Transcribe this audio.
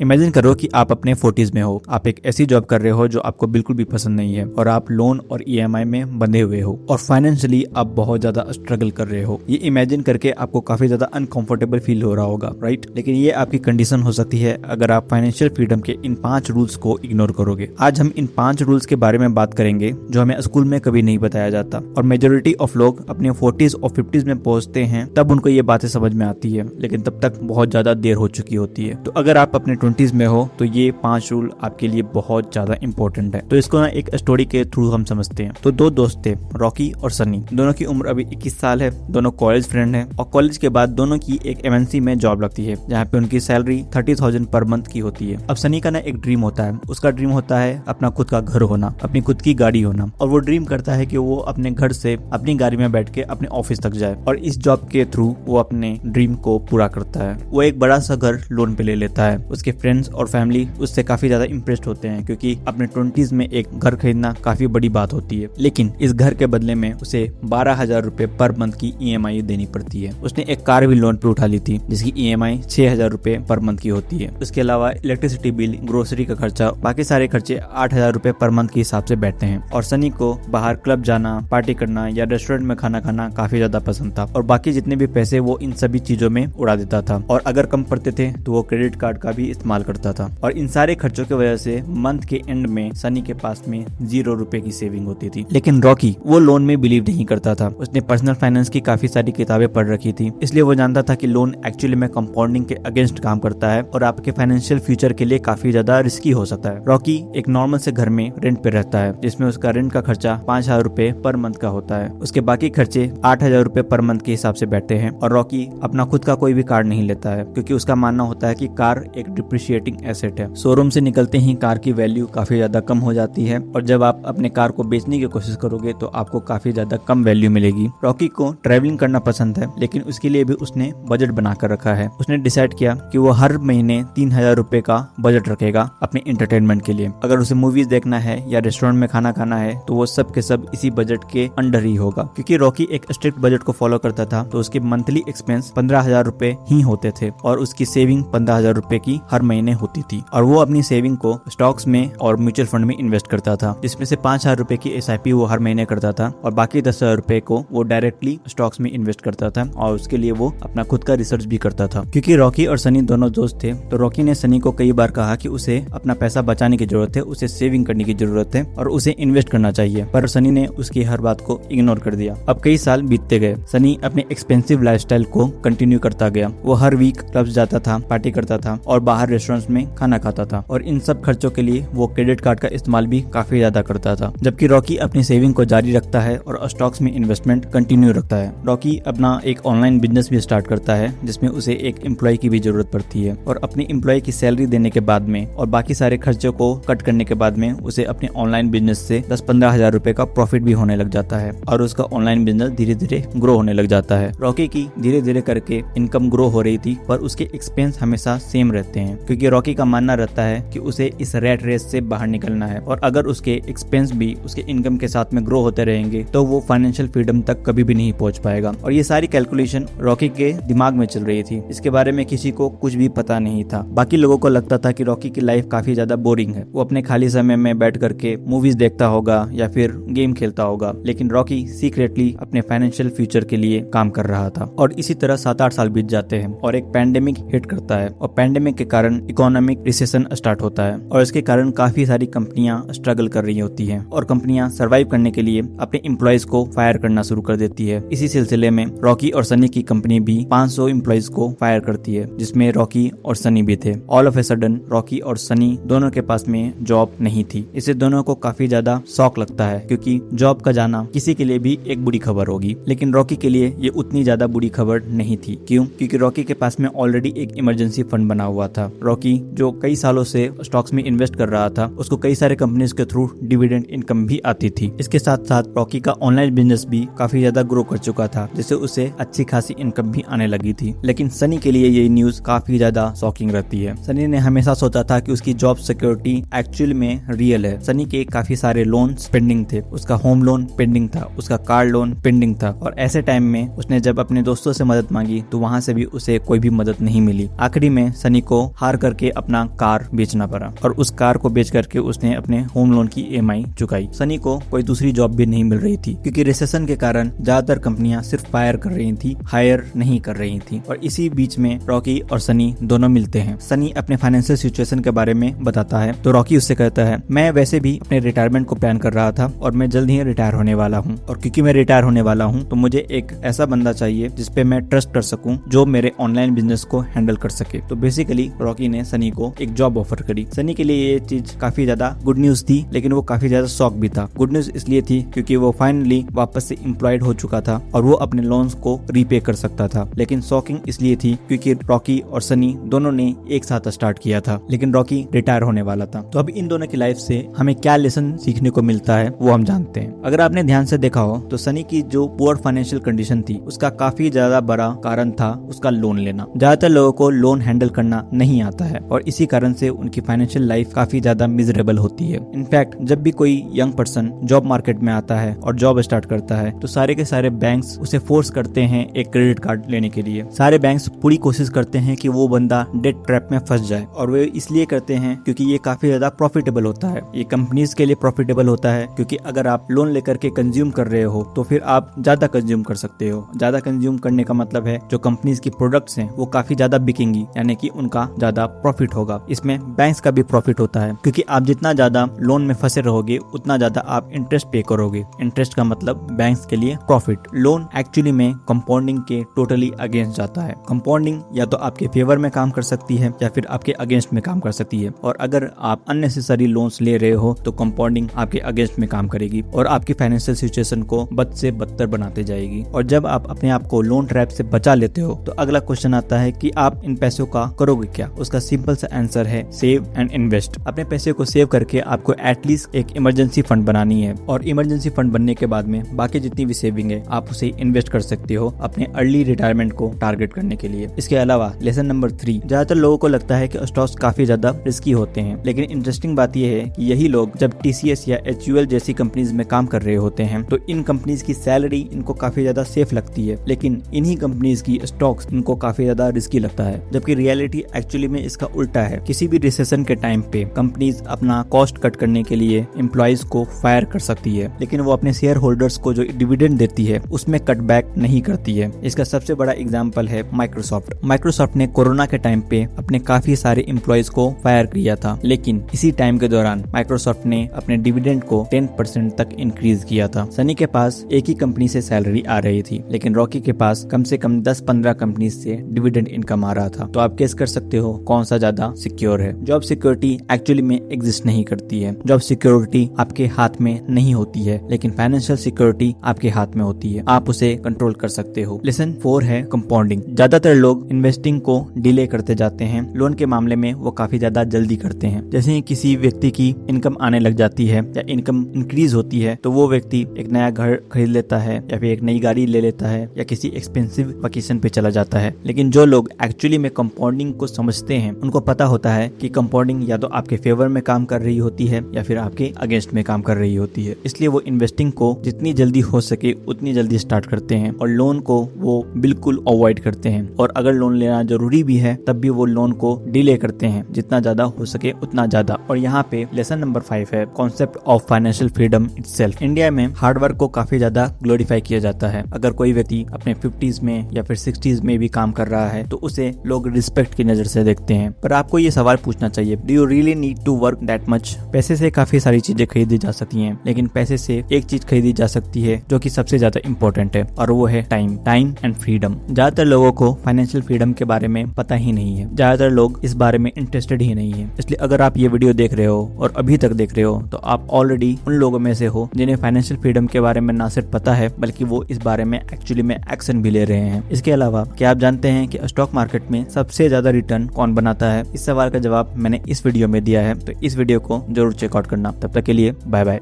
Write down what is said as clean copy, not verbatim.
Imagine करो कि आप अपने 40s में हो, आप एक ऐसी जॉब कर रहे हो जो आपको बिल्कुल भी पसंद नहीं है और आप लोन और EMI में बंधे हुए हो और फाइनेंशियली आप बहुत ज्यादा स्ट्रगल कर रहे हो। ये इमेजिन करके आपको काफी ज्यादा अनकंफर्टेबल फील हो रहा होगा, राइट? लेकिन ये आपकी कंडीशन हो सकती है अगर आप फाइनेंशियल फ्रीडम के इन 5 रूल्स को इग्नोर करोगे। आज हम इन 5 रूल्स के बारे में बात करेंगे जो हमें स्कूल में कभी नहीं बताया जाता और मेजोरिटी ऑफ लोग अपने 40s और 50s में पहुंचते हैं तब उनको ये बातें समझ में आती है, लेकिन तब तक बहुत ज्यादा देर हो चुकी होती है। तो अगर आप अपने 20s में हो तो ये 5 रूल आपके लिए बहुत ज्यादा इंपॉर्टेंट है। तो इसको ना एक स्टोरी के थ्रू हम समझते हैं। तो 2 दोस्त थे, रॉकी और सनी। दोनों की उम्र अभी 21 साल है, दोनों कॉलेज फ्रेंड है और कॉलेज के बाद दोनों की एक MNC में जॉब लगती है जहाँ पे उनकी सैलरी 30,000 पर मंथ की होती है। अब सनी का ना एक ड्रीम होता है, उसका ड्रीम होता है अपना खुद का घर होना, अपनी खुद की गाड़ी होना, और वो ड्रीम करता है कि वो अपने घर से अपनी गाड़ी में बैठ के अपने ऑफिस तक जाए और इस जॉब के थ्रू वो अपने ड्रीम को पूरा करता है। वो एक बड़ा सा घर लोन पे ले लेता है। उसके फ्रेंड्स और फैमिली उससे काफी ज्यादा इम्प्रेस्ड होते हैं क्योंकि अपने 20s में एक घर खरीदना काफी बड़ी बात होती है। लेकिन इस घर के बदले में उसे 12,000 रुपए पर मंथ की EMI देनी पड़ती है। उसने एक कार भी लोन पे उठा ली थी जिसकी EMI 6,000 रुपए पर मंथ की होती है। उसके अलावा इलेक्ट्रिसिटी बिल, ग्रोसरी का खर्चा, बाकी सारे खर्चे 8,000 रुपए पर मंथ के हिसाब से बैठते हैं। और सनी को बाहर क्लब जाना, पार्टी करना या रेस्टोरेंट में खाना खाना काफी ज्यादा पसंद था और बाकी जितने भी पैसे वो इन सभी चीजों में उड़ा देता था और अगर कम पड़ते थे तो वो क्रेडिट कार्ड का भी इस्तेमाल करता था। और इन सारे खर्चों की वजह से मंथ के एंड में सनी के पास में 0 रुपए की सेविंग होती थी। लेकिन रॉकी वो लोन में बिलीव नहीं करता था। उसने पर्सनल फाइनेंस की काफी सारी किताबें पढ़ रखी थी, इसलिए वो जानता था कि लोन एक्चुअली में कंपाउंडिंग के अगेंस्ट काम करता है और आपके फाइनेंशियल फ्यूचर के लिए काफी ज्यादा रिस्की हो सकता है। रॉकी एक नॉर्मल से घर में रेंट पे रहता है जिसमें उसका रेंट का खर्चा 5,000 रुपए पर मंथ का होता है। उसके बाकी खर्चे 8,000 रुपए पर मंथ के हिसाब से बैठते हैं और रॉकी अपना खुद का कोई भी कार नहीं लेता है क्योंकि उसका मानना होता है कि कार एक डिप्रिशिएटिंग एसेट है। शोरूम से निकलते ही कार की वैल्यू काफी ज्यादा कम हो जाती है और जब आप अपने कार को बेचने की कोशिश करोगे तो आपको काफी ज्यादा कम वैल्यू मिलेगी। रॉकी को ट्रैवलिंग करना पसंद है लेकिन उसके लिए भी उसने बजट बनाकर रखा है। उसने डिसाइड किया कि वो हर महीने 3,000 रुपए का बजट रखेगा अपने एंटरटेनमेंट के लिए। अगर उसे मूवीज देखना है या रेस्टोरेंट में खाना खाना है तो वो सब के सब इसी बजट के अंडर ही होगा। क्योंकि रॉकी एक स्ट्रिक्ट बजट को फॉलो करता था तो उसके मंथली एक्सपेंस 15,000 रुपए ही होते थे और उसकी सेविंग 15,000 रुपए की हर महीने होती थी और वो अपनी सेविंग को स्टॉक्स में और म्यूचुअल फंड में इन्वेस्ट करता था जिसमें से 5,000 रुपए की SIP वो हर महीने करता था और बाकी 10,000 रुपए को वो डायरेक्टली स्टॉक्स में इन्वेस्ट करता था और उसके लिए वो अपना खुद का रिसर्च भी करता था। क्योंकि रॉकी और सनी दोनों दोस्त थे तो रॉकी ने सनी को कई बार कहा कि उसे अपना पैसा बचाने की जरूरत है, उसे सेविंग करने की जरूरत है और उसे इन्वेस्ट करना चाहिए, पर सनी ने उसकी हर बात को इग्नोर कर दिया। अब कई साल बीतते गए। सनी अपने एक्सपेंसिव लाइफस्टाइल को कंटिन्यू करता गया। वो हर वीक क्लब्स जाता था, पार्टी करता था और बाहर रेस्टोरेंट्स में खाना खाता था और इन सब खर्चों के लिए वो क्रेडिट कार्ड का इस्तेमाल भी काफी ज्यादा करता था। जबकि रॉकी अपनी सेविंग को जारी रखता है और स्टॉक्स में इन्वेस्टमेंट कंटिन्यू रखता है। रॉकी अपना एक ऑनलाइन बिजनेस भी स्टार्ट करता है जिसमें उसे एक एम्प्लॉय की भी जरूरत पड़ती है और अपने एम्प्लॉय की सैलरी देने के बाद में और बाकी सारे खर्चों को कट करने के बाद में उसे अपने ऑनलाइन बिजनेस से 10-15 हजार रुपए का प्रॉफिट भी होने लग जाता है और उसका ऑनलाइन बिजनेस धीरे धीरे ग्रो होने लग जाता है। रॉकी की धीरे धीरे करके इनकम ग्रो हो रही थी पर उसके एक्सपेंस हमेशा सेम रहते हैं क्योंकि रॉकी का मानना रहता है कि उसे इस रैट रेस से बाहर निकलना है और अगर उसके एक्सपेंस भी उसके इनकम के साथ में ग्रो होते रहेंगे तो वो फाइनेंशियल फ्रीडम तक कभी भी नहीं पहुंच पाएगा। और ये सारी कैलकुलेशन रॉकी के दिमाग में चल रही थी। इसके बारे में किसी को कुछ भी पता नहीं था। बाकी लोगों को लगता था कि रॉकी की लाइफ काफी ज्यादा बोरिंग है, वो अपने खाली समय में बैठ करके मूवीज देखता होगा या फिर गेम खेलता होगा, लेकिन रॉकी सीक्रेटली अपने फाइनेंशियल फ्यूचर के लिए काम कर रहा था। और इसी तरह 7-8 साल बीत जाते हैं और एक पैंडेमिक हिट करता है और पैंडेमिक के कारण इकोनॉमिक रिसेशन स्टार्ट होता है और इसके कारण काफी सारी कंपनियां स्ट्रगल कर रही होती हैं और कंपनियां सरवाइव करने के लिए अपने एम्प्लॉयज को फायर करना शुरू कर देती है। इसी सिलसिले में रॉकी और सनी की कंपनी भी 500 एम्प्लॉयज को फायर करती है जिसमें रॉकी और सनी भी थे। All of a sudden Rocky और सनी दोनों के पास में जॉब नहीं थी। इससे दोनों को काफी ज्यादा शॉक लगता है क्योंकि जॉब का जाना किसी के लिए भी एक बुरी खबर होगी, लेकिन रॉकी के लिए ये उतनी ज्यादा बुरी खबर नहीं थी। क्यों? क्योंकि रॉकी के पास में ऑलरेडी एक इमरजेंसी फंड बना हुआ था। रॉकी जो कई सालों से स्टॉक्स में इन्वेस्ट कर रहा था उसको कई सारे कंपनीज के थ्रू डिविडेंड इनकम भी आती थी। इसके साथ साथ रॉकी का ऑनलाइन बिजनेस भी काफी ज्यादा ग्रो कर चुका था जिससे उसे अच्छी खासी इनकम भी आने लगी थी। लेकिन सनी के लिए ये न्यूज काफी ज्यादा शॉकिंग रहती है। सनी ने हमेशा सोचा था कि उसकी जॉब सिक्योरिटी एक्चुअल में रियल है। सनी के काफी सारे लोन पेंडिंग थे, उसका होम लोन पेंडिंग था, उसका कार लोन पेंडिंग था और ऐसे टाइम में उसने जब अपने दोस्तों से मदद मांगी तो वहाँ से भी उसे कोई भी मदद नहीं मिली। आखिरी में सनी को हाथ हार करके अपना कार बेचना पड़ा और उस कार को बेच करके उसने अपने होम लोन की EMI चुकाई। सनी को कोई दूसरी जॉब भी नहीं मिल रही थी क्योंकि रिसेशन के कारण ज्यादातर कंपनियां सिर्फ फायर कर रही थी, हायर नहीं कर रही थी। और इसी बीच में रॉकी और सनी दोनों मिलते हैं। सनी अपने फाइनेंशियल सिचुएशन के बारे में बताता है तो रॉकी उससे कहता है, मैं वैसे भी अपने रिटायरमेंट को प्लान कर रहा था और मैं जल्द ही रिटायर होने वाला हूँ, और क्योंकि मैं रिटायर होने वाला हूँ तो मुझे एक ऐसा बंदा चाहिए जिसपे मैं ट्रस्ट कर सकूं, जो मेरे ऑनलाइन बिजनेस को हैंडल कर सके। तो बेसिकली रॉकी ने सनी को एक जॉब ऑफर करी। सनी के लिए ये चीज काफी ज्यादा गुड न्यूज थी, लेकिन वो काफी ज्यादा शॉक भी था। गुड न्यूज इसलिए थी क्योंकि वो फाइनली वापस से एम्प्लॉयड हो चुका था और वो अपने लोन्स को रीपे कर सकता था। लेकिन शॉकिंग इसलिए थी क्योंकि रॉकी और सनी दोनों ने एक साथ स्टार्ट किया था, लेकिन रॉकी रिटायर होने वाला था। तो अब इन दोनों की लाइफ से हमें क्या लेसन सीखने को मिलता है वो हम जानते हैं। अगर आपने ध्यान से देखा हो तो सनी की जो पुअर फाइनेंशियल कंडीशन थी उसका काफी ज्यादा बड़ा कारण था उसका लोन लेना। ज्यादातर लोगों को लोन हैंडल करना नहीं आता है और इसी कारण से उनकी फाइनेंशियल लाइफ काफी ज्यादा मिजरेबल होती है। इनफैक्ट जब भी कोई यंग पर्सन जॉब मार्केट में आता है और जॉब स्टार्ट करता है तो सारे के सारे बैंक्स उसे फोर्स करते हैं एक क्रेडिट कार्ड लेने के लिए। सारे बैंक्स पूरी कोशिश करते हैं कि वो बंदा डेट ट्रैप में फंस जाए, और वे इसलिए करते हैं क्योंकि ये काफी ज्यादा प्रॉफिटेबल होता है। ये कंपनीज के लिए प्रॉफिटेबल होता है क्योंकि अगर आप लोन लेकर के कंज्यूम कर रहे हो तो फिर आप ज्यादा कंज्यूम कर सकते हो। ज्यादा कंज्यूम करने का मतलब है जो कंपनीज की प्रोडक्ट्स हैं वो काफी ज्यादा बिकेंगी, यानी कि उनका ज्यादा प्रॉफिट होगा। इसमें बैंक्स का भी प्रॉफिट होता है क्योंकि आप जितना ज्यादा लोन में फंसे रहोगे उतना ज्यादा आप इंटरेस्ट पे करोगे। इंटरेस्ट का मतलब बैंक्स के लिए प्रॉफिट। लोन एक्चुअली में कंपाउंडिंग के टोटली अगेंस्ट जाता है। कंपाउंडिंग या तो आपके फेवर में काम कर सकती है या फिर आपके अगेंस्ट में काम कर सकती है, और अगर आप अननेसेसरी लोन्स ले रहे हो तो कंपाउंडिंग आपके अगेंस्ट में काम करेगी और आपकी फाइनेंशियल सिचुएशन को बद से बदतर बनाते जाएगी। और जब आप अपने आप को लोन ट्रैप से बचा लेते हो तो अगला क्वेश्चन आता है कि आप इन पैसों का करोगे क्या। उसका सिंपल सा आंसर है सेव एंड इन्वेस्ट। अपने पैसे को सेव करके आपको एटलीस्ट एक इमरजेंसी फंड बनानी है, और इमरजेंसी फंड बनने के बाद में बाकी जितनी भी सेविंग है आप उसे इन्वेस्ट कर सकते हो अपने अर्ली रिटायरमेंट को टारगेट करने के लिए। इसके अलावा लेसन नंबर 3, ज्यादातर लोगों को लगता है कि स्टॉक्स काफी ज्यादा रिस्की होते हैं, लेकिन इंटरेस्टिंग बात यह है कि यही लोग जब TCS या HUL जैसी कंपनीज में काम कर रहे होते हैं तो इन कंपनीज की सैलरी इनको काफी ज्यादा सेफ लगती है, लेकिन इन्हीं कंपनीज की स्टॉक्स इनको काफी ज्यादा रिस्की लगता है। जबकि रियलिटी एक्चुअली में इसका उल्टा है। किसी भी रिसेशन के टाइम पे कंपनीज अपना कॉस्ट कट करने के लिए एम्प्लॉइज को फायर कर सकती है, लेकिन वो अपने शेयर होल्डर्स को जो डिविडेंड देती है उसमें कटबैक नहीं करती है। इसका सबसे बड़ा एग्जांपल है माइक्रोसॉफ्ट ने कोरोना के टाइम पे अपने काफी सारे एम्प्लॉइज को फायर किया था, लेकिन इसी टाइम के दौरान माइक्रोसॉफ्ट ने अपने डिविडेंड को 10% तक इंक्रीज किया था। सनी के पास एक ही कंपनी से सैलरी आ रही थी, लेकिन रॉकी के पास कम से कम 10-15 कंपनी से डिविडेंड इनकम आ रहा था। तो आप गेस कर सकते हो कौन सा ज्यादा सिक्योर है। जॉब सिक्योरिटी एक्चुअली में एग्जिस्ट नहीं करती है। जॉब सिक्योरिटी आपके हाथ में नहीं होती है, लेकिन फाइनेंशियल सिक्योरिटी आपके हाथ में होती है। आप उसे कंट्रोल कर सकते हो। लेसन 4 है कंपाउंडिंग। ज्यादातर लोग इन्वेस्टिंग को डिले करते जाते हैं। लोन के मामले में वो काफी ज्यादा जल्दी करते हैं। जैसे ही किसी व्यक्ति की इनकम आने लग जाती है या इनकम इंक्रीज होती है तो वो व्यक्ति एक नया घर खरीद लेता है या फिर एक नई गाड़ी ले लेता है या किसी एक्सपेंसिव वेकेशन पे चला जाता है। लेकिन जो लोग एक्चुअली में कंपाउंडिंग को समझते हैं उनको पता होता है कि कंपाउंडिंग या तो आपके फेवर में काम कर रही होती है या फिर आपके अगेंस्ट में काम कर रही होती है। इसलिए वो इन्वेस्टिंग को जितनी जल्दी हो सके उतनी जल्दी स्टार्ट करते हैं और लोन को वो बिल्कुल अवॉइड करते हैं। और अगर लोन लेना जरूरी भी है तब भी वो लोन को डिले करते हैं, जितना ज्यादा हो सके उतना ज्यादा। और यहाँ पे लेसन नंबर 5 है concept of financial freedom itself. India में हार्डवर्क को काफी ज्यादा ग्लोरीफाई किया जाता है। अगर कोई व्यक्ति अपने 50s में या फिर 60s में भी काम कर रहा है तो उसे लोग रिस्पेक्ट की नजर से देखते हैं। पर आपको ये सवाल पूछना चाहिए, do you really need to work that much? पैसे से काफी सारी चीजें खरीदी जा सकती हैं, लेकिन पैसे से एक चीज खरीदी जा सकती है जो कि सबसे ज्यादा इंपॉर्टेंट है, और वो है टाइम एंड फ्रीडम। ज्यादातर लोगों को फाइनेंशियल फ्रीडम के बारे में पता ही नहीं है। ज्यादातर लोग इस बारे में इंटरेस्टेड ही नहीं है। इसलिए अगर आप ये वीडियो देख रहे हो और अभी तक देख रहे हो तो आप ऑलरेडी उन लोगों में से हो जिन्हें फाइनेंशियल फ्रीडम के बारे में ना सिर्फ पता है बल्कि वो इस बारे में एक्चुअली में एक्शन भी ले रहे हैं। इसके अलावा क्या आप जानते हैं कि स्टॉक मार्केट में सबसे ज्यादा रिटर्न कौन बनाता है? इस सवाल का जवाब मैंने इस वीडियो में दिया है, तो इस वीडियो को जरूर चेकआउट करना। तब तक के लिए बाय बाय।